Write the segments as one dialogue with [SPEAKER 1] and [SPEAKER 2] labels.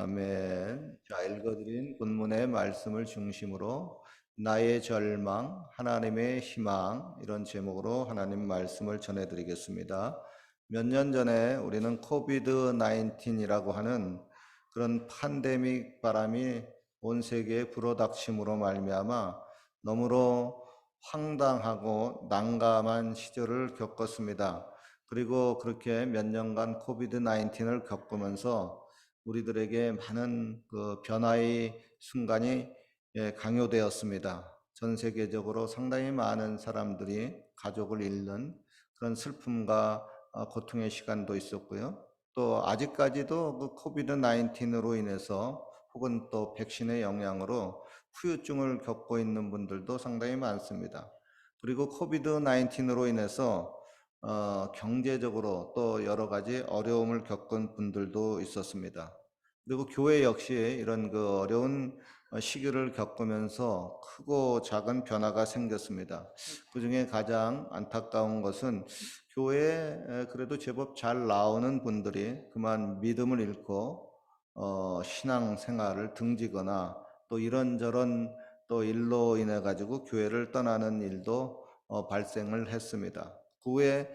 [SPEAKER 1] 아멘. 자, 읽어드린 본문의 말씀을 중심으로 나의 절망, 하나님의 희망 이런 제목으로 하나님 말씀을 전해드리겠습니다. 몇 년 전에 우리는 코비드 19이라고 하는 그런 팬데믹 바람이 온 세계에 불어닥침으로 말미암아 너무로 황당하고 난감한 시절을 겪었습니다. 그리고 그렇게 몇 년간 코비드 19을 겪으면서 우리들에게 많은 그 변화의 순간이 강요되었습니다. 전 세계적으로 상당히 많은 사람들이 가족을 잃는 그런 슬픔과 고통의 시간도 있었고요. 또 아직까지도 그 코비드 19으로 인해서 혹은 또 백신의 영향으로 후유증을 겪고 있는 분들도 상당히 많습니다. 그리고 코비드 19으로 인해서 경제적으로 또 여러 가지 어려움을 겪은 분들도 있었습니다. 그리고 교회 역시 이런 그 어려운 시기를 겪으면서 크고 작은 변화가 생겼습니다. 그 중에 가장 안타까운 것은 교회에 그래도 제법 잘 나오는 분들이 그만 믿음을 잃고 신앙 생활을 등지거나 또 이런저런 또 일로 인해 가지고 교회를 떠나는 일도 발생을 했습니다. 그 후에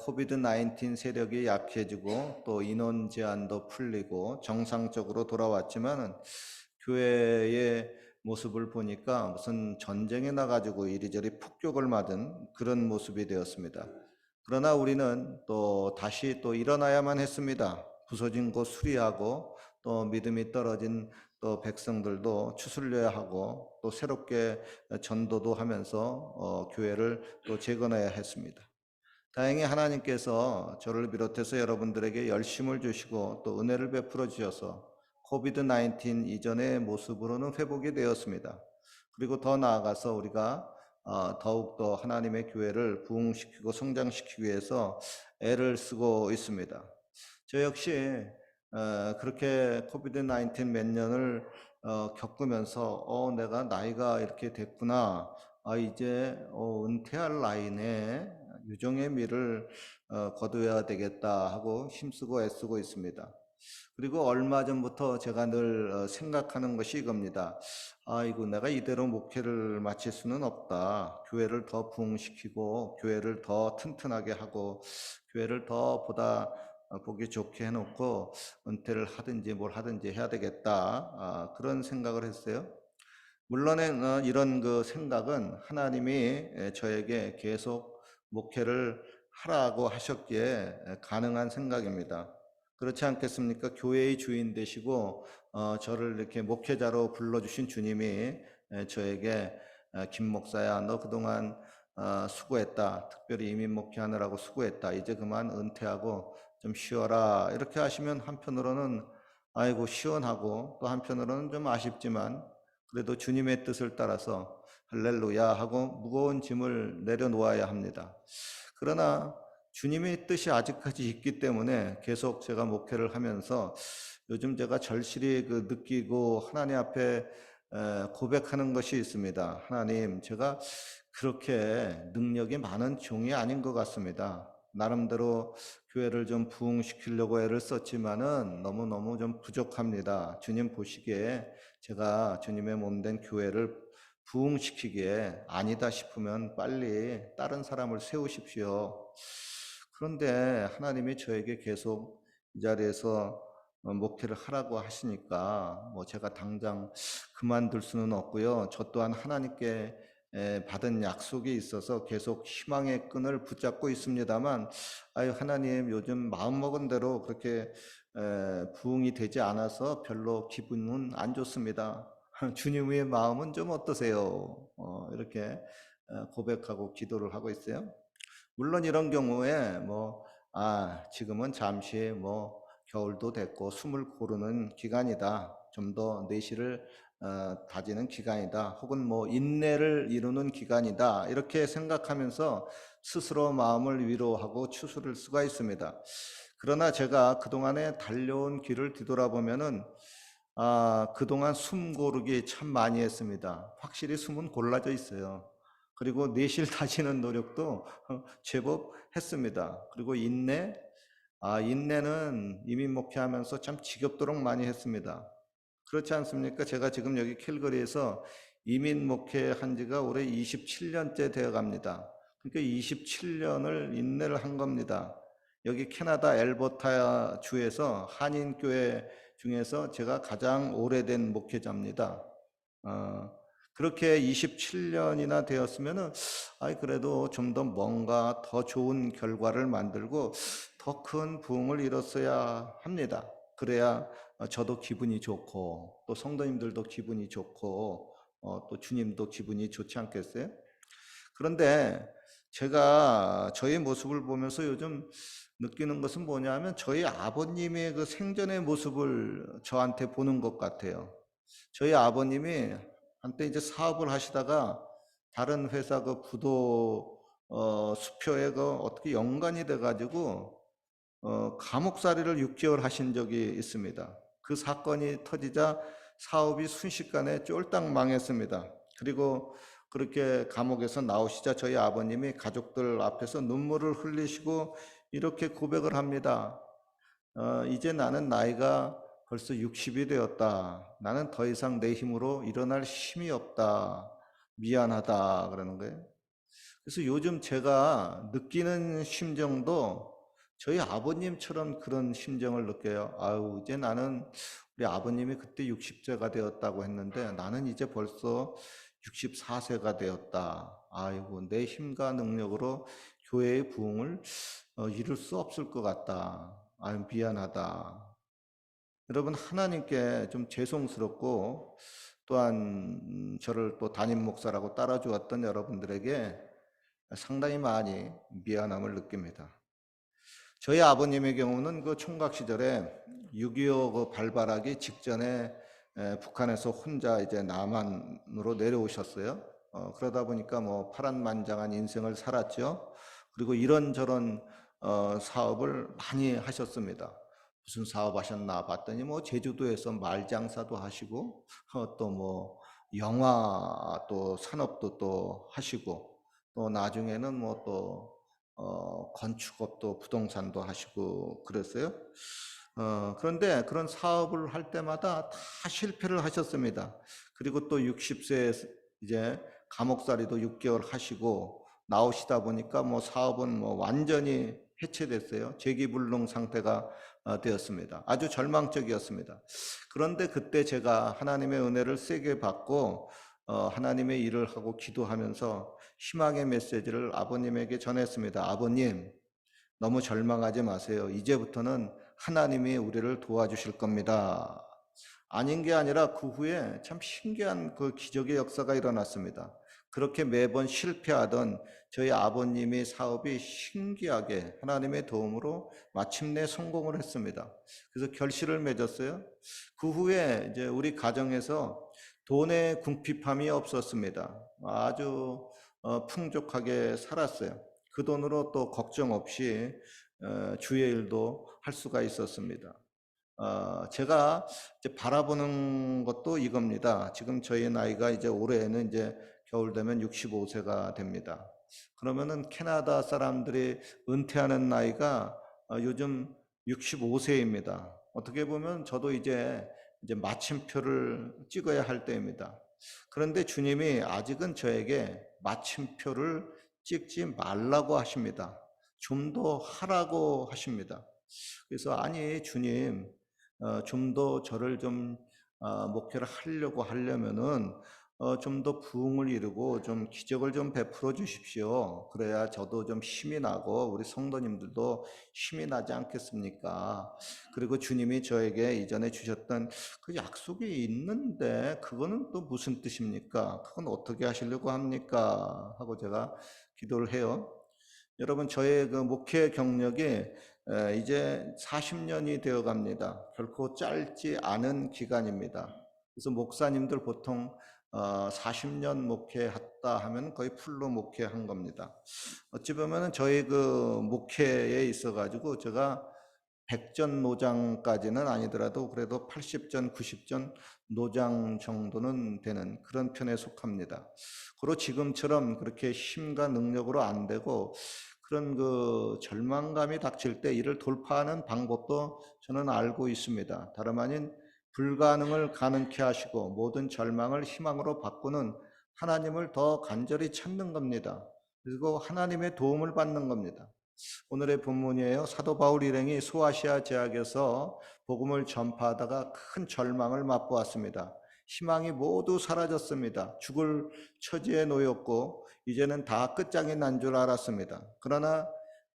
[SPEAKER 1] 코비드 19 세력이 약해지고 또 인원 제한도 풀리고 정상적으로 돌아왔지만은 교회의 모습을 보니까 무슨 전쟁에 나가지고 이리저리 폭격을 맞은 그런 모습이 되었습니다. 그러나 우리는 또 다시 또 일어나야만 했습니다. 부서진 곳 수리하고 또 믿음이 떨어진 또 백성들도 추슬려야 하고 또 새롭게 전도도 하면서 교회를 또 재건해야 했습니다. 다행히 하나님께서 저를 비롯해서 여러분들에게 열심을 주시고 또 은혜를 베풀어 주셔서 코비드 19 이전의 모습으로는 회복이 되었습니다. 그리고 더 나아가서 우리가 더욱더 하나님의 교회를 부흥시키고 성장시키기 위해서 애를 쓰고 있습니다. 저 역시 그렇게 코비드 19 몇 년을 겪으면서 내가 나이가 이렇게 됐구나. 이제 은퇴할 나이네. 유종의 미를 거두어야 되겠다 하고 힘쓰고 애쓰고 있습니다. 그리고 얼마 전부터 제가 늘 생각하는 것이 이겁니다. 아이고, 내가 이대로 목회를 마칠 수는 없다. 교회를 더 부흥시키고, 교회를 더 튼튼하게 하고, 교회를 더 보다 보기 좋게 해놓고, 은퇴를 하든지 뭘 하든지 해야 되겠다. 그런 생각을 했어요. 물론 이런 그 생각은 하나님이 저에게 계속 목회를 하라고 하셨기에 가능한 생각입니다. 그렇지 않겠습니까? 교회의 주인 되시고 저를 이렇게 목회자로 불러주신 주님이 저에게 김 목사야, 너 그동안 수고했다. 특별히 이민 목회하느라고 수고했다. 이제 그만 은퇴하고 좀 쉬어라. 이렇게 하시면 한편으로는 아이고 시원하고 또 한편으로는 좀 아쉽지만 그래도 주님의 뜻을 따라서 할렐루야 하고 무거운 짐을 내려놓아야 합니다. 그러나 주님의 뜻이 아직까지 있기 때문에 계속 제가 목회를 하면서 요즘 제가 절실히 느끼고 하나님 앞에 고백하는 것이 있습니다. 하나님, 제가 그렇게 능력이 많은 종이 아닌 것 같습니다. 나름대로 교회를 좀 부흥시키려고 애를 썼지만은 너무너무 좀 부족합니다. 주님 보시기에 제가 주님의 몸된 교회를 부흥시키기에 아니다 싶으면 빨리 다른 사람을 세우십시오. 그런데 하나님이 저에게 계속 이 자리에서 목회를 하라고 하시니까 뭐 제가 당장 그만둘 수는 없고요. 저 또한 하나님께 받은 약속이 있어서 계속 희망의 끈을 붙잡고 있습니다만, 아유 하나님, 요즘 마음먹은 대로 그렇게 부응이 되지 않아서 별로 기분은 안 좋습니다. 주님의 마음은 좀 어떠세요? 이렇게 고백하고 기도를 하고 있어요. 물론 이런 경우에 지금은 잠시 겨울도 됐고 숨을 고르는 기간이다. 좀 더 내실을 다지는 기간이다. 혹은 인내를 이루는 기간이다. 이렇게 생각하면서 스스로 마음을 위로하고 추스를 수가 있습니다. 그러나 제가 그동안에 달려온 길을 뒤돌아보면은 그동안 숨 고르기 참 많이 했습니다. 확실히 숨은 골라져 있어요. 그리고 내실 다지는 노력도 제법 했습니다. 그리고 인내, 인내는 이민 목회하면서 참 지겹도록 많이 했습니다. 그렇지 않습니까? 제가 지금 여기 캘거리에서 이민 목회한 지가 올해 27년째 되어 갑니다. 그러니까 27년을 인내를 한 겁니다. 여기 캐나다 엘버타 주에서 한인교회 중에서 제가 가장 오래된 목회자입니다. 어, 그렇게 27년이나 되었으면은, 그래도 좀 더 뭔가 더 좋은 결과를 만들고 더 큰 부흥을 이뤘어야 합니다. 그래야 저도 기분이 좋고, 또 성도님들도 기분이 좋고, 또 주님도 기분이 좋지 않겠어요? 그런데 제가 저의 모습을 보면서 요즘 느끼는 것은 뭐냐면 저희 아버님의 그 생전의 모습을 저한테 보는 것 같아요. 저희 아버님이 한때 이제 사업을 하시다가 다른 회사 그 부도 수표에 그 어떻게 연관이 돼가지고 감옥살이를 6개월 하신 적이 있습니다. 그 사건이 터지자 사업이 순식간에 쫄딱 망했습니다. 그리고 그렇게 감옥에서 나오시자 저희 아버님이 가족들 앞에서 눈물을 흘리시고 이렇게 고백을 합니다. 이제 나는 나이가 벌써 60이 되었다. 나는 더 이상 내 힘으로 일어날 힘이 없다. 미안하다. 그러는 거예요. 그래서 요즘 제가 느끼는 심정도 저희 아버님처럼 그런 심정을 느껴요. 아유, 이제 나는 우리 아버님이 그때 60세가 되었다고 했는데 나는 이제 벌써 64세가 되었다. 아이고, 내 힘과 능력으로 교회의 부흥을 이룰 수 없을 것 같다. 아유, 미안하다. 여러분, 하나님께 좀 죄송스럽고 또한 저를 또 담임 목사라고 따라주었던 여러분들에게 상당히 많이 미안함을 느낍니다. 저희 아버님의 경우는 그 총각 시절에 6.25 그 발발하기 직전에 북한에서 혼자 이제 남한으로 내려오셨어요. 그러다 보니까 뭐 파란만장한 인생을 살았죠. 그리고 이런저런 사업을 많이 하셨습니다. 무슨 사업 하셨나 봤더니 뭐 제주도에서 말 장사도 하시고 또 뭐 영화 또 산업도 또 하시고 또 나중에는 뭐또 건축업도 부동산도 하시고 그랬어요. 그런데 그런 사업을 할 때마다 다 실패를 하셨습니다. 그리고 또 60세에 이제 감옥살이도 6개월 하시고 나오시다 보니까 뭐 사업은 뭐 완전히 해체됐어요. 재기불능 상태가 되었습니다. 아주 절망적이었습니다. 그런데 그때 제가 하나님의 은혜를 세게 받고 하나님의 일을 하고 기도하면서 희망의 메시지를 아버님에게 전했습니다. 아버님, 너무 절망하지 마세요. 이제부터는 하나님이 우리를 도와주실 겁니다. 아닌 게 아니라 그 후에 참 신기한 그 기적의 역사가 일어났습니다. 그렇게 매번 실패하던 저희 아버님의 사업이 신기하게 하나님의 도움으로 마침내 성공을 했습니다. 그래서 결실을 맺었어요. 그 후에 이제 우리 가정에서 돈의 궁핍함이 없었습니다. 아주 풍족하게 살았어요. 그 돈으로 또 걱정 없이 주의 일도 할 수가 있었습니다. 제가 이제 바라보는 것도 이겁니다. 지금 저희 나이가 이제 올해는 이제 겨울 되면 65세가 됩니다. 그러면은 캐나다 사람들이 은퇴하는 나이가 요즘 65세입니다. 어떻게 보면 저도 이제 마침표를 찍어야 할 때입니다. 그런데 주님이 아직은 저에게 마침표를 찍지 말라고 하십니다. 좀 더 하라고 하십니다. 그래서 아니 주님 좀 더 저를 좀 목회를 하려고 하려면은 좀 더 부흥을 이루고 좀 기적을 좀 베풀어 주십시오. 그래야 저도 좀 힘이 나고 우리 성도님들도 힘이 나지 않겠습니까? 그리고 주님이 저에게 이전에 주셨던 그 약속이 있는데 그거는 또 무슨 뜻입니까? 그건 어떻게 하시려고 합니까? 하고 제가 기도를 해요. 여러분, 저의 그 목회 경력이 이제 40년이 되어 갑니다. 결코 짧지 않은 기간입니다. 그래서 목사님들 보통 40년 목회했다 하면 거의 풀로 목회한 겁니다. 어찌 보면은 저희 그 목회에 있어 가지고 제가 100전 노장까지는 아니더라도 그래도 80전, 90전 노장 정도는 되는 그런 편에 속합니다. 그리고 지금처럼 그렇게 힘과 능력으로 안 되고 그런 그 절망감이 닥칠 때 이를 돌파하는 방법도 저는 알고 있습니다. 다름 아닌 불가능을 가능케 하시고 모든 절망을 희망으로 바꾸는 하나님을 더 간절히 찾는 겁니다. 그리고 하나님의 도움을 받는 겁니다. 오늘의 본문이에요. 사도 바울 일행이 소아시아 제약에서 복음을 전파하다가 큰 절망을 맛보았습니다. 희망이 모두 사라졌습니다. 죽을 처지에 놓였고 이제는 다 끝장이 난 줄 알았습니다. 그러나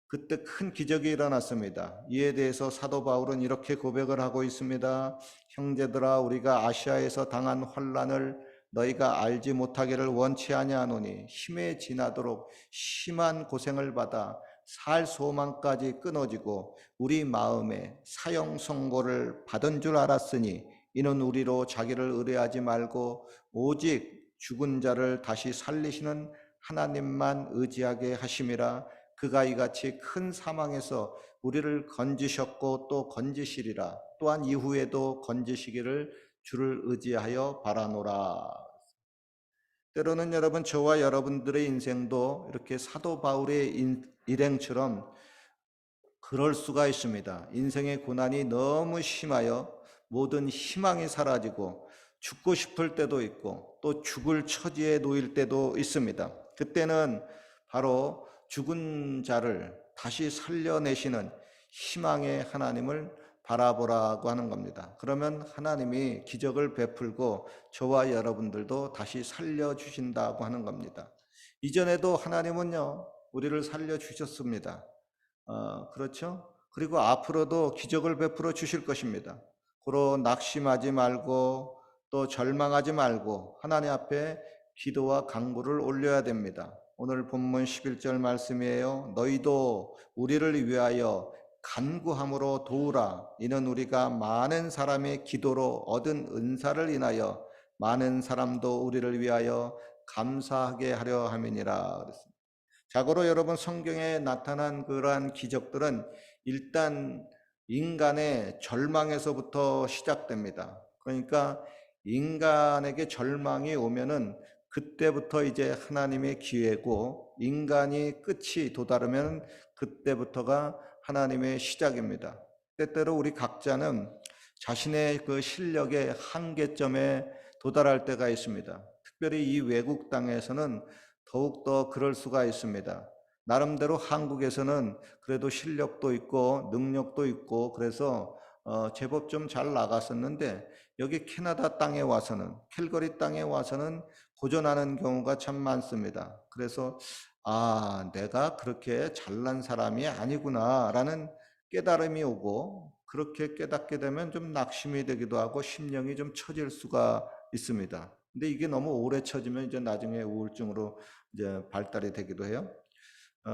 [SPEAKER 1] 그때 큰 기적이 일어났습니다. 이에 대해서 사도 바울은 이렇게 고백을 하고 있습니다. 형제들아, 우리가 아시아에서 당한 환난을 너희가 알지 못하기를 원치 아니하노니 힘에 지나도록 심한 고생을 받아 살 소망까지 끊어지고 우리 마음에 사형 선고를 받은 줄 알았으니 이는 우리로 자기를 의뢰하지 말고 오직 죽은 자를 다시 살리시는 하나님만 의지하게 하심이라. 그가 이같이 큰 사망에서 우리를 건지셨고 또 건지시리라. 또한 이후에도 건지시기를 주를 의지하여 바라노라. 때로는 여러분, 저와 여러분들의 인생도 이렇게 사도 바울의 일행처럼 그럴 수가 있습니다. 인생의 고난이 너무 심하여 모든 희망이 사라지고 죽고 싶을 때도 있고 또 죽을 처지에 놓일 때도 있습니다. 그때는 바로 죽은 자를 다시 살려내시는 희망의 하나님을 바라보라고 하는 겁니다. 그러면 하나님이 기적을 베풀고 저와 여러분들도 다시 살려주신다고 하는 겁니다. 이전에도 하나님은요, 우리를 살려주셨습니다. 그렇죠? 그리고 앞으로도 기적을 베풀어 주실 것입니다. 고로 낙심하지 말고 또 절망하지 말고 하나님 앞에 기도와 간구를 올려야 됩니다. 오늘 본문 11절 말씀이에요. 너희도 우리를 위하여 간구함으로 도우라. 이는 우리가 많은 사람의 기도로 얻은 은사를 인하여 많은 사람도 우리를 위하여 감사하게 하려 함이니라 그랬습니다. 자고로 여러분, 성경에 나타난 그러한 기적들은 일단 인간의 절망에서부터 시작됩니다. 그러니까 인간에게 절망이 오면은 그때부터 이제 하나님의 기회고, 인간이 끝이 도다르면 그때부터가 하나님의 시작입니다. 때때로 우리 각자는 자신의 그 실력의 한계점에 도달할 때가 있습니다. 특별히 이 외국 땅에서는 더욱더 그럴 수가 있습니다. 나름대로 한국에서는 그래도 실력도 있고 능력도 있고 그래서 제법 좀 잘 나갔었는데, 여기 캐나다 땅에 와서는, 캘거리 땅에 와서는 고전하는 경우가 참 많습니다. 그래서 내가 그렇게 잘난 사람이 아니구나라는 깨달음이 오고, 그렇게 깨닫게 되면 좀 낙심이 되기도 하고 심령이 좀 처질 수가 있습니다. 근데 이게 너무 오래 처지면 이제 나중에 우울증으로 이제 발달이 되기도 해요.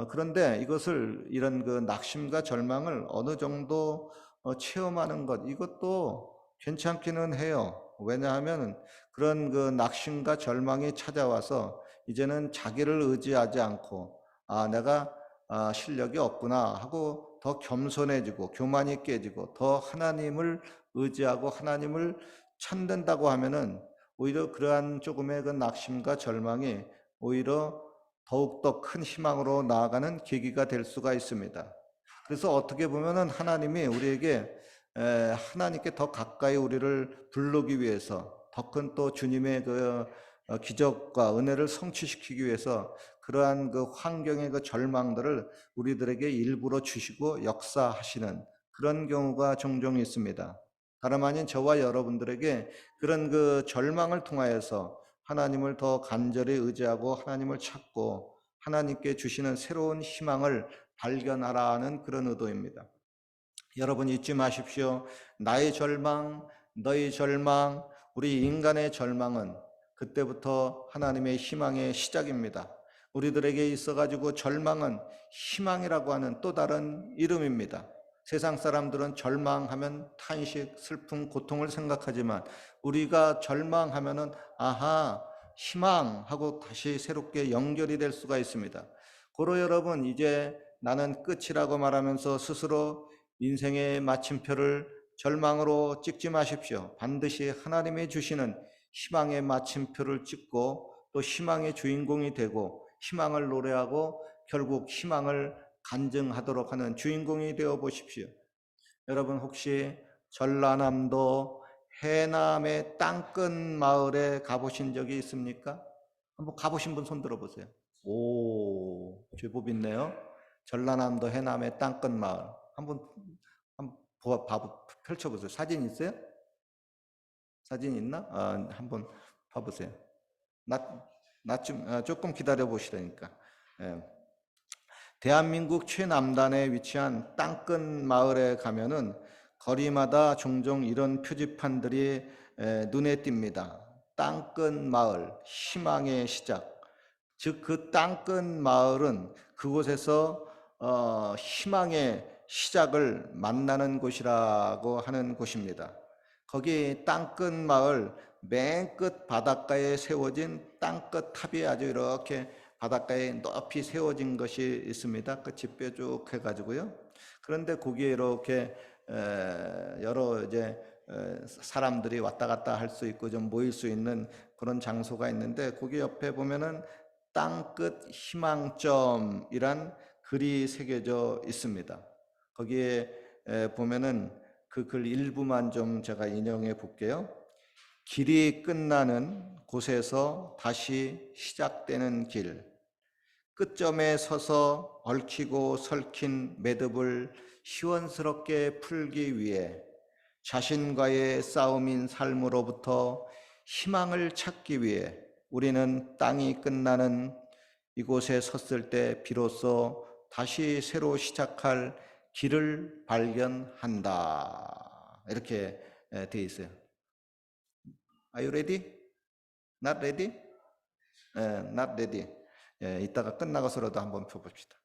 [SPEAKER 1] 그런데 이것을, 이런 그 낙심과 절망을 어느 정도 체험하는 것, 이것도 괜찮기는 해요. 왜냐하면 그런 그 낙심과 절망이 찾아와서 이제는 자기를 의지하지 않고 내가 실력이 없구나 하고 더 겸손해지고 교만이 깨지고 더 하나님을 의지하고 하나님을 찾는다고 하면은 오히려 그러한 조금의 그 낙심과 절망이 오히려 더욱더 큰 희망으로 나아가는 계기가 될 수가 있습니다. 그래서 어떻게 보면은 하나님이 우리에게 하나님께 더 가까이 우리를 부르기 위해서, 더 큰 또 주님의 그 기적과 은혜를 성취시키기 위해서 그러한 그 환경의 그 절망들을 우리들에게 일부러 주시고 역사하시는 그런 경우가 종종 있습니다. 다름 아닌 저와 여러분들에게 그런 그 절망을 통하여서 하나님을 더 간절히 의지하고 하나님을 찾고 하나님께 주시는 새로운 희망을 발견하라는 그런 의도입니다. 여러분, 잊지 마십시오. 나의 절망, 너의 절망, 우리 인간의 절망은 그때부터 하나님의 희망의 시작입니다. 우리들에게 있어가지고 절망은 희망이라고 하는 또 다른 이름입니다. 세상 사람들은 절망하면 탄식, 슬픔, 고통을 생각하지만 우리가 절망하면은 희망하고 다시 새롭게 연결이 될 수가 있습니다. 고로 여러분, 이제 나는 끝이라고 말하면서 스스로 인생의 마침표를 절망으로 찍지 마십시오. 반드시 하나님이 주시는 희망의 마침표를 찍고 또 희망의 주인공이 되고 희망을 노래하고 결국 희망을 간증하도록 하는 주인공이 되어 보십시오. 여러분 혹시 전라남도 해남의 땅끝 마을에 가보신 적이 있습니까? 한번 가보신 분 손 들어보세요. 오, 제법 있네요. 전라남도 해남의 땅끝 마을. 한번 펼쳐보세요. 사진 있어요? 사진 있나? 한번 봐보세요. 조금 기다려 보시라니까. 예. 대한민국 최남단에 위치한 땅끝 마을에 가면은 거리마다 종종 이런 표지판들이 눈에 띕니다. 땅끝 마을, 희망의 시작. 즉 그 땅끝 마을은 그곳에서 희망의 시작을 만나는 곳이라고 하는 곳입니다. 거기 땅끝 마을 맨 끝 바닷가에 세워진 땅끝 탑이 아주 이렇게 바닷가에 높이 세워진 것이 있습니다. 끝이 뾰족해 가지고요. 그런데 거기에 이렇게 여러 이제 사람들이 왔다 갔다 할 수 있고 좀 모일 수 있는 그런 장소가 있는데 거기 옆에 보면은 땅끝 희망점이란 글이 새겨져 있습니다. 거기에 보면은 그 글 일부만 좀 제가 인용해 볼게요. 길이 끝나는 곳에서 다시 시작되는 길. 끝점에 서서 얽히고 설킨 매듭을 시원스럽게 풀기 위해 자신과의 싸움인 삶으로부터 희망을 찾기 위해 우리는 땅이 끝나는 이곳에 섰을 때 비로소 다시 새로 시작할 길을 발견한다. 이렇게 되어 있어요. Are you ready? Not ready? Not ready. 이따가 끝나고서라도 한번 펴봅시다.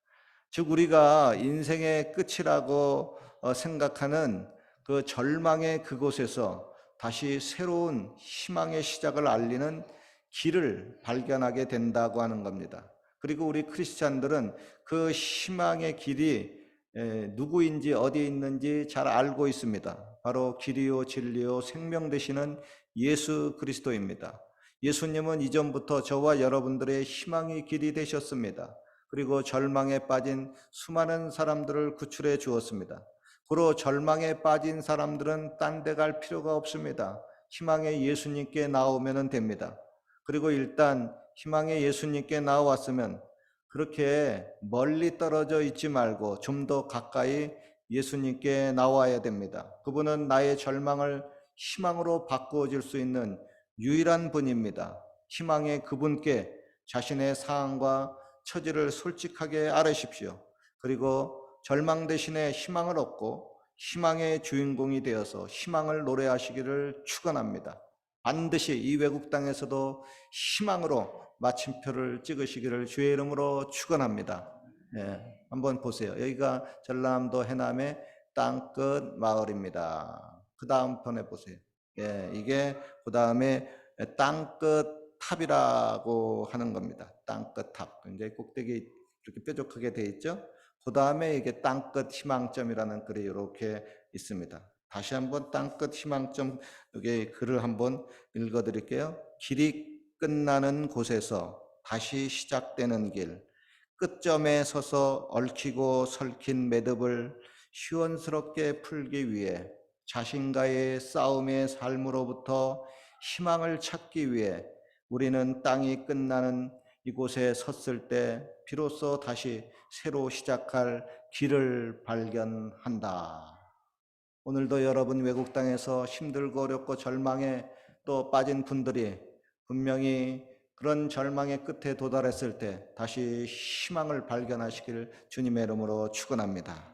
[SPEAKER 1] 즉 우리가 인생의 끝이라고 생각하는 그 절망의 그곳에서 다시 새로운 희망의 시작을 알리는 길을 발견하게 된다고 하는 겁니다. 그리고 우리 크리스찬들은 그 희망의 길이 누구인지 어디에 있는지 잘 알고 있습니다. 바로 길이요 진리요 생명 되시는 예수 그리스도입니다. 예수님은 이전부터 저와 여러분들의 희망의 길이 되셨습니다. 그리고 절망에 빠진 수많은 사람들을 구출해 주었습니다. 그로 절망에 빠진 사람들은 딴 데 갈 필요가 없습니다. 희망의 예수님께 나오면 됩니다. 그리고 일단 희망의 예수님께 나왔으면 그렇게 멀리 떨어져 있지 말고 좀 더 가까이 예수님께 나와야 됩니다. 그분은 나의 절망을 희망으로 바꾸어 줄 수 있는 유일한 분입니다. 희망의 그분께 자신의 상황과 처지를 솔직하게 아뢰십시오. 그리고 절망 대신에 희망을 얻고 희망의 주인공이 되어서 희망을 노래하시기를 축원합니다. 반드시 이 외국 땅에서도 희망으로 마침표를 찍으시기를 주의 이름으로 축원합니다. 한번 보세요. 여기가 전라남도 해남의 땅끝 마을입니다. 그 다음 편에 보세요. 이게 그 다음에 땅끝 탑이라고 하는 겁니다. 땅끝 탑. 굉장히 꼭대기 이렇게 뾰족하게 되어 있죠. 그 다음에 이게 땅끝 희망점이라는 글이 이렇게 있습니다. 다시 한번 땅끝 희망점 여기 글을 한번 읽어드릴게요. 길이 끝나는 곳에서 다시 시작되는 길. 끝점에 서서 얽히고 설킨 매듭을 시원스럽게 풀기 위해 자신과의 싸움의 삶으로부터 희망을 찾기 위해 우리는 땅이 끝나는 이곳에 섰을 때 비로소 다시 새로 시작할 길을 발견한다. 오늘도 여러분 외국 땅에서 힘들고 어렵고 절망에 또 빠진 분들이 분명히 그런 절망의 끝에 도달했을 때 다시 희망을 발견하시길 주님의 이름으로 축원합니다.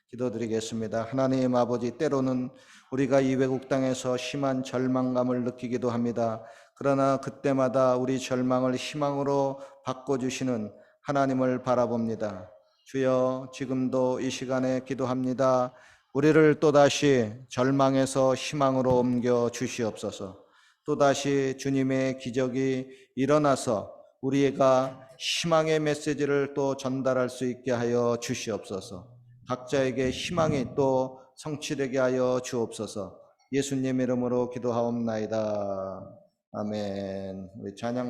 [SPEAKER 1] 기도드리겠습니다. 하나님 아버지, 때로는 우리가 이 외국 땅에서 심한 절망감을 느끼기도 합니다. 그러나 그때마다 우리 절망을 희망으로 바꿔주시는 하나님을 바라봅니다. 주여, 지금도 이 시간에 기도합니다. 우리를 또다시 절망에서 희망으로 옮겨 주시옵소서. 또다시 주님의 기적이 일어나서 우리가 희망의 메시지를 또 전달할 수 있게 하여 주시옵소서. 각자에게 희망이 또 성취되게 하여 주옵소서. 예수님 이름으로 기도하옵나이다. 아멘. 우리 찬양